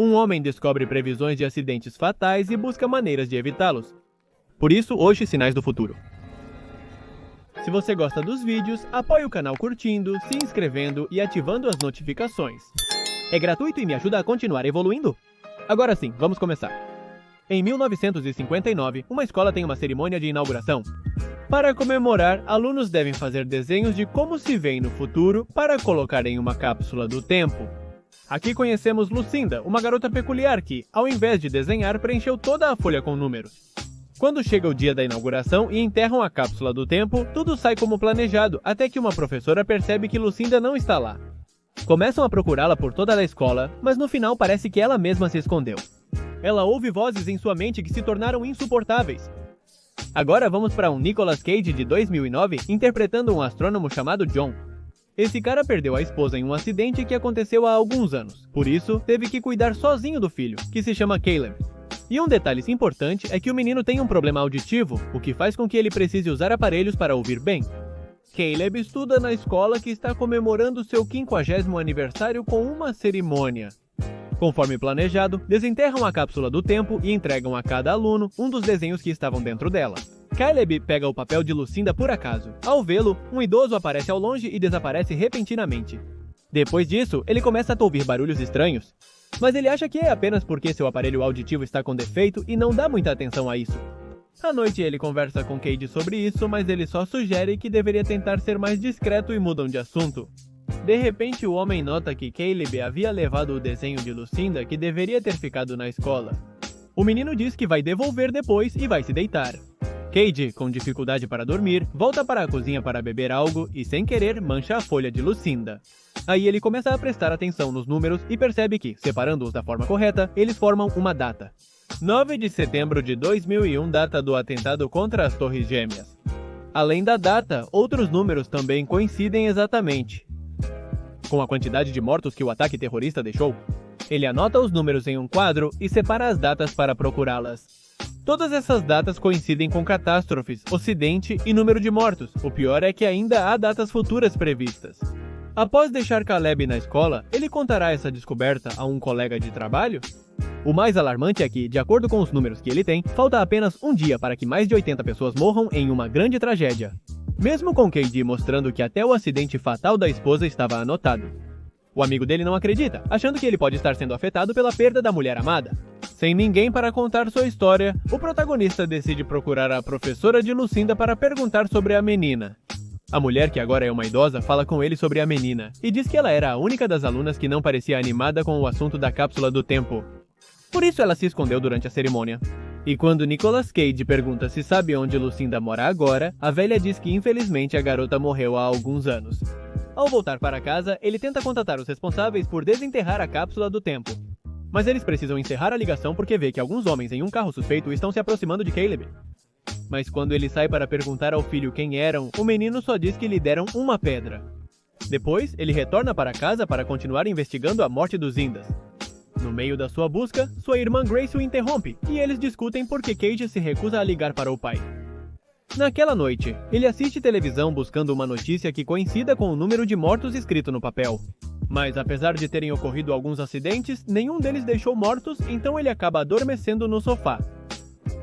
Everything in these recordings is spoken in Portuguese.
Um homem descobre previsões de acidentes fatais e busca maneiras de evitá-los. Por isso, hoje, Sinais do Futuro. Se você gosta dos vídeos, apoie o canal curtindo, se inscrevendo e ativando as notificações. É gratuito e me ajuda a continuar evoluindo. Agora sim, vamos começar. Em 1959, uma escola tem uma cerimônia de inauguração. Para comemorar, alunos devem fazer desenhos de como se veem no futuro para colocar em uma cápsula do tempo. Aqui conhecemos Lucinda, uma garota peculiar que, ao invés de desenhar, preencheu toda a folha com números. Quando chega o dia da inauguração e enterram a cápsula do tempo, tudo sai como planejado, até que uma professora percebe que Lucinda não está lá. Começam a procurá-la por toda a escola, mas no final parece que ela mesma se escondeu. Ela ouve vozes em sua mente que se tornaram insuportáveis. Agora vamos para um Nicolas Cage de 2009 interpretando um astrônomo chamado John. Esse cara perdeu a esposa em um acidente que aconteceu há alguns anos, por isso teve que cuidar sozinho do filho, que se chama Caleb. E um detalhe importante é que o menino tem um problema auditivo, o que faz com que ele precise usar aparelhos para ouvir bem. Caleb estuda na escola que está comemorando seu 50º aniversário com uma cerimônia. Conforme planejado, desenterram a cápsula do tempo e entregam a cada aluno um dos desenhos que estavam dentro dela. Caleb pega o papel de Lucinda por acaso. Ao vê-lo, um idoso aparece ao longe e desaparece repentinamente. Depois disso, ele começa a ouvir barulhos estranhos. Mas ele acha que é apenas porque seu aparelho auditivo está com defeito e não dá muita atenção a isso. À noite ele conversa com Cade sobre isso, mas ele só sugere que deveria tentar ser mais discreto e mudam de assunto. De repente o homem nota que Caleb havia levado o desenho de Lucinda que deveria ter ficado na escola. O menino diz que vai devolver depois e vai se deitar. Cade, com dificuldade para dormir, volta para a cozinha para beber algo e, sem querer, mancha a folha de Lucinda. Aí ele começa a prestar atenção nos números e percebe que, separando-os da forma correta, eles formam uma data. 9 de setembro de 2001, data do atentado contra as Torres Gêmeas. Além da data, outros números também coincidem exatamente com a quantidade de mortos que o ataque terrorista deixou. Ele anota os números em um quadro e separa as datas para procurá-las. Todas essas datas coincidem com catástrofes, ocidente e número de mortos. O pior é que ainda há datas futuras previstas. Após deixar Caleb na escola, ele contará essa descoberta a um colega de trabalho? O mais alarmante é que, de acordo com os números que ele tem, falta apenas um dia para que mais de 80 pessoas morram em uma grande tragédia. Mesmo com Cade mostrando que até o acidente fatal da esposa estava anotado. O amigo dele não acredita, achando que ele pode estar sendo afetado pela perda da mulher amada. Sem ninguém para contar sua história, o protagonista decide procurar a professora de Lucinda para perguntar sobre a menina. A mulher, que agora é uma idosa, fala com ele sobre a menina, e diz que ela era a única das alunas que não parecia animada com o assunto da cápsula do tempo. Por isso ela se escondeu durante a cerimônia. E quando Nicolas Cage pergunta se sabe onde Lucinda mora agora, a velha diz que infelizmente a garota morreu há alguns anos. Ao voltar para casa, ele tenta contatar os responsáveis por desenterrar a cápsula do tempo. Mas eles precisam encerrar a ligação porque vê que alguns homens em um carro suspeito estão se aproximando de Caleb. Mas quando ele sai para perguntar ao filho quem eram, o menino só diz que lhe deram uma pedra. Depois, ele retorna para casa para continuar investigando a morte dos Indas. No meio da sua busca, sua irmã Grace o interrompe e eles discutem porque Cage se recusa a ligar para o pai. Naquela noite, ele assiste televisão buscando uma notícia que coincida com o número de mortos escrito no papel. Mas apesar de terem ocorrido alguns acidentes, nenhum deles deixou mortos, então ele acaba adormecendo no sofá.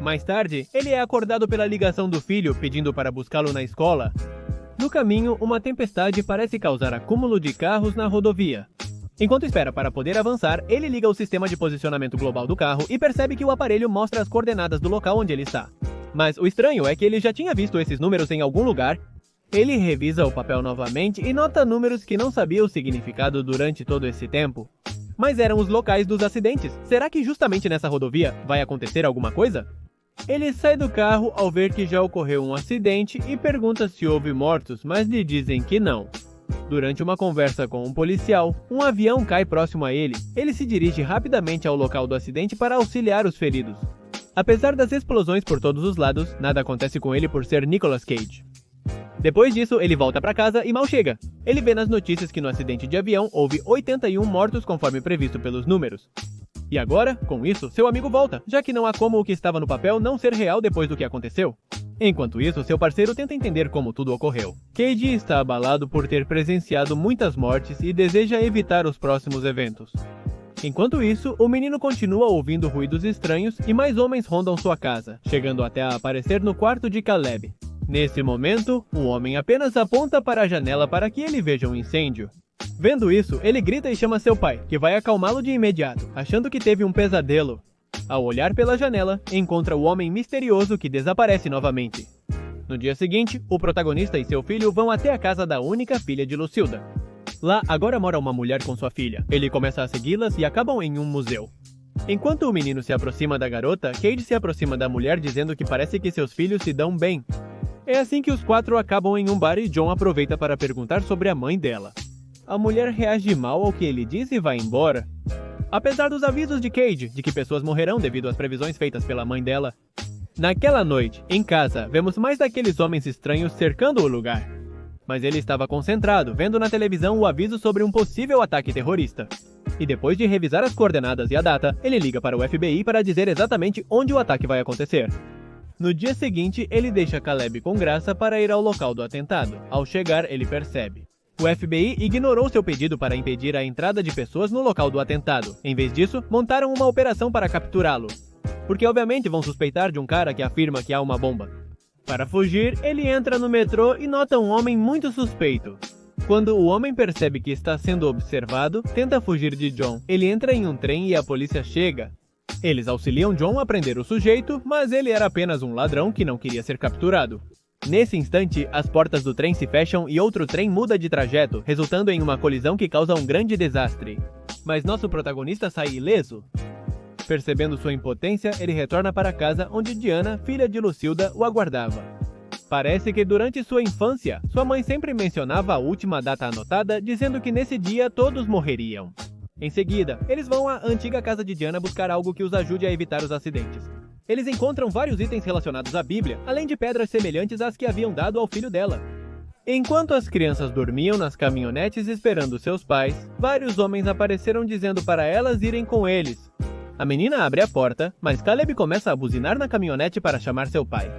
Mais tarde, ele é acordado pela ligação do filho pedindo para buscá-lo na escola. No caminho, uma tempestade parece causar acúmulo de carros na rodovia. Enquanto espera para poder avançar, ele liga o sistema de posicionamento global do carro e percebe que o aparelho mostra as coordenadas do local onde ele está. Mas o estranho é que ele já tinha visto esses números em algum lugar. Ele revisa o papel novamente e nota números que não sabia o significado durante todo esse tempo. Mas eram os locais dos acidentes. Será que justamente nessa rodovia vai acontecer alguma coisa? Ele sai do carro ao ver que já ocorreu um acidente e pergunta se houve mortos, mas lhe dizem que não. Durante uma conversa com um policial, um avião cai próximo a ele. Ele se dirige rapidamente ao local do acidente para auxiliar os feridos. Apesar das explosões por todos os lados, nada acontece com ele por ser Nicolas Cage. Depois disso, ele volta para casa e mal chega. Ele vê nas notícias que no acidente de avião houve 81 mortos conforme previsto pelos números. E agora, com isso, seu amigo volta, já que não há como o que estava no papel não ser real depois do que aconteceu. Enquanto isso, seu parceiro tenta entender como tudo ocorreu. Cage está abalado por ter presenciado muitas mortes e deseja evitar os próximos eventos. Enquanto isso, o menino continua ouvindo ruídos estranhos e mais homens rondam sua casa, chegando até a aparecer no quarto de Caleb. Nesse momento, um homem apenas aponta para a janela para que ele veja um incêndio. Vendo isso, ele grita e chama seu pai, que vai acalmá-lo de imediato, achando que teve um pesadelo. Ao olhar pela janela, encontra o homem misterioso que desaparece novamente. No dia seguinte, o protagonista e seu filho vão até a casa da única filha de Lucilda. Lá, agora mora uma mulher com sua filha. Ele começa a segui-las e acabam em um museu. Enquanto o menino se aproxima da garota, Cade se aproxima da mulher dizendo que parece que seus filhos se dão bem. É assim que os quatro acabam em um bar e John aproveita para perguntar sobre a mãe dela. A mulher reage mal ao que ele diz e vai embora. Apesar dos avisos de Cade de que pessoas morrerão devido às previsões feitas pela mãe dela. Naquela noite, em casa, vemos mais daqueles homens estranhos cercando o lugar. Mas ele estava concentrado, vendo na televisão o aviso sobre um possível ataque terrorista. E depois de revisar as coordenadas e a data, ele liga para o FBI para dizer exatamente onde o ataque vai acontecer. No dia seguinte, ele deixa Caleb com Graça para ir ao local do atentado. Ao chegar, ele percebe. O FBI ignorou seu pedido para impedir a entrada de pessoas no local do atentado. Em vez disso, montaram uma operação para capturá-lo. Porque obviamente vão suspeitar de um cara que afirma que há uma bomba. Para fugir, ele entra no metrô e nota um homem muito suspeito. Quando o homem percebe que está sendo observado, tenta fugir de John. Ele entra em um trem e a polícia chega. Eles auxiliam John a prender o sujeito, mas ele era apenas um ladrão que não queria ser capturado. Nesse instante, as portas do trem se fecham e outro trem muda de trajeto, resultando em uma colisão que causa um grande desastre. Mas nosso protagonista sai ileso. Percebendo sua impotência, ele retorna para casa onde Diana, filha de Lucilda, o aguardava. Parece que durante sua infância, sua mãe sempre mencionava a última data anotada, dizendo que nesse dia todos morreriam. Em seguida, eles vão à antiga casa de Diana buscar algo que os ajude a evitar os acidentes. Eles encontram vários itens relacionados à Bíblia, além de pedras semelhantes às que haviam dado ao filho dela. Enquanto as crianças dormiam nas caminhonetes esperando seus pais, vários homens apareceram dizendo para elas irem com eles. A menina abre a porta, mas Caleb começa a buzinar na caminhonete para chamar seu pai.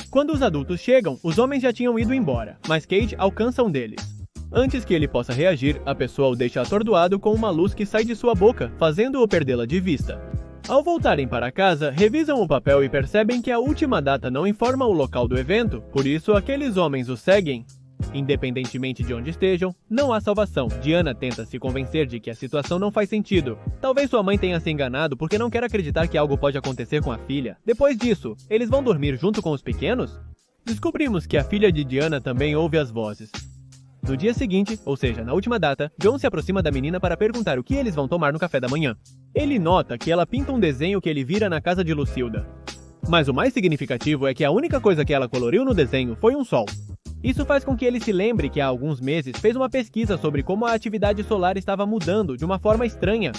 Quando os adultos chegam, os homens já tinham ido embora, mas Cade alcança um deles. Antes que ele possa reagir, a pessoa o deixa atordoado com uma luz que sai de sua boca, fazendo-o perdê-la de vista. Ao voltarem para casa, revisam o papel e percebem que a última data não informa o local do evento, por isso aqueles homens o seguem. Independentemente de onde estejam, não há salvação. Diana tenta se convencer de que a situação não faz sentido. Talvez sua mãe tenha se enganado porque não quer acreditar que algo pode acontecer com a filha. Depois disso, eles vão dormir junto com os pequenos? Descobrimos que a filha de Diana também ouve as vozes. No dia seguinte, ou seja, na última data, John se aproxima da menina para perguntar o que eles vão tomar no café da manhã. Ele nota que ela pinta um desenho que ele vira na casa de Lucilda. Mas o mais significativo é que a única coisa que ela coloriu no desenho foi um sol. Isso faz com que ele se lembre que há alguns meses fez uma pesquisa sobre como a atividade solar estava mudando de uma forma estranha.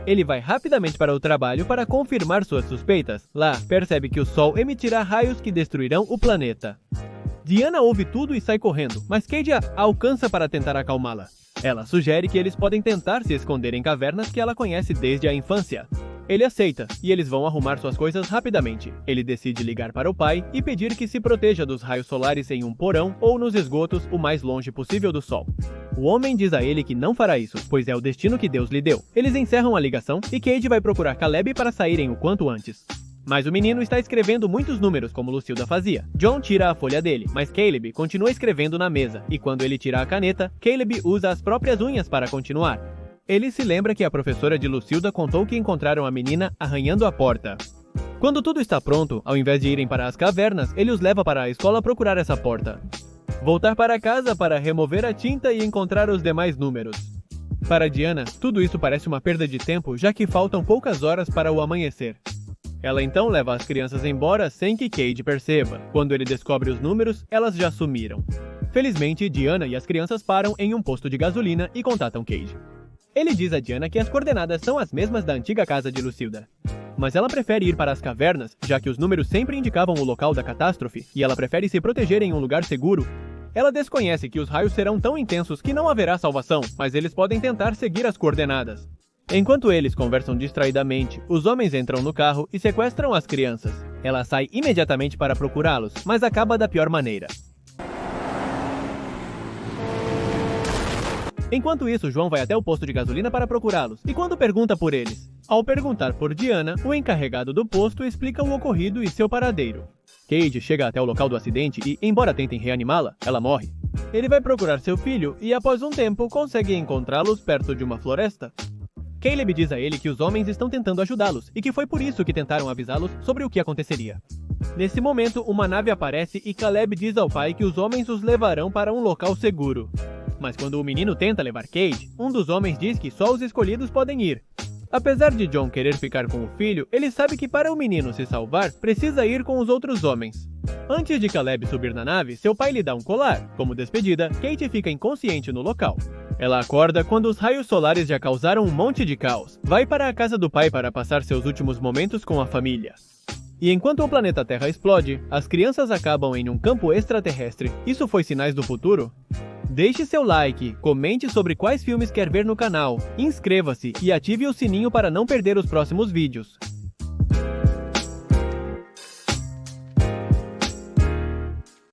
Ele vai rapidamente para o trabalho para confirmar suas suspeitas. Lá, percebe que o Sol emitirá raios que destruirão o planeta. Diana ouve tudo e sai correndo, mas Cade a alcança para tentar acalmá-la. Ela sugere que eles podem tentar se esconder em cavernas que ela conhece desde a infância. Ele aceita, e eles vão arrumar suas coisas rapidamente. Ele decide ligar para o pai e pedir que se proteja dos raios solares em um porão ou nos esgotos o mais longe possível do sol. O homem diz a ele que não fará isso, pois é o destino que Deus lhe deu. Eles encerram a ligação e Cade vai procurar Caleb para saírem o quanto antes. Mas o menino está escrevendo muitos números como Lucilda fazia. John tira a folha dele, mas Caleb continua escrevendo na mesa, e quando ele tira a caneta, Caleb usa as próprias unhas para continuar. Ele se lembra que a professora de Lucilda contou que encontraram a menina arranhando a porta. Quando tudo está pronto, ao invés de irem para as cavernas, ele os leva para a escola procurar essa porta. Voltar para casa para remover a tinta e encontrar os demais números. Para Diana, tudo isso parece uma perda de tempo, já que faltam poucas horas para o amanhecer. Ela então leva as crianças embora sem que Cade perceba. Quando ele descobre os números, elas já sumiram. Felizmente, Diana e as crianças param em um posto de gasolina e contatam Cade. Ele diz a Diana que as coordenadas são as mesmas da antiga casa de Lucilda. Mas ela prefere ir para as cavernas, já que os números sempre indicavam o local da catástrofe, e ela prefere se proteger em um lugar seguro. Ela desconhece que os raios serão tão intensos que não haverá salvação, mas eles podem tentar seguir as coordenadas. Enquanto eles conversam distraidamente, os homens entram no carro e sequestram as crianças. Ela sai imediatamente para procurá-los, mas acaba da pior maneira. Enquanto isso, João vai até o posto de gasolina para procurá-los, e quando pergunta por eles? Ao perguntar por Diana, o encarregado do posto explica o ocorrido e seu paradeiro. Cade chega até o local do acidente e, embora tentem reanimá-la, ela morre. Ele vai procurar seu filho e, após um tempo, consegue encontrá-los perto de uma floresta. Caleb diz a ele que os homens estão tentando ajudá-los e que foi por isso que tentaram avisá-los sobre o que aconteceria. Nesse momento, uma nave aparece e Caleb diz ao pai que os homens os levarão para um local seguro. Mas quando o menino tenta levar Cade, um dos homens diz que só os escolhidos podem ir. Apesar de John querer ficar com o filho, ele sabe que para o menino se salvar, precisa ir com os outros homens. Antes de Caleb subir na nave, seu pai lhe dá um colar. Como despedida, Kate fica inconsciente no local. Ela acorda quando os raios solares já causaram um monte de caos. Vai para a casa do pai para passar seus últimos momentos com a família. E enquanto o planeta Terra explode, as crianças acabam em um campo extraterrestre. Isso foi Sinais do Futuro? Deixe seu like, comente sobre quais filmes quer ver no canal, inscreva-se e ative o sininho para não perder os próximos vídeos.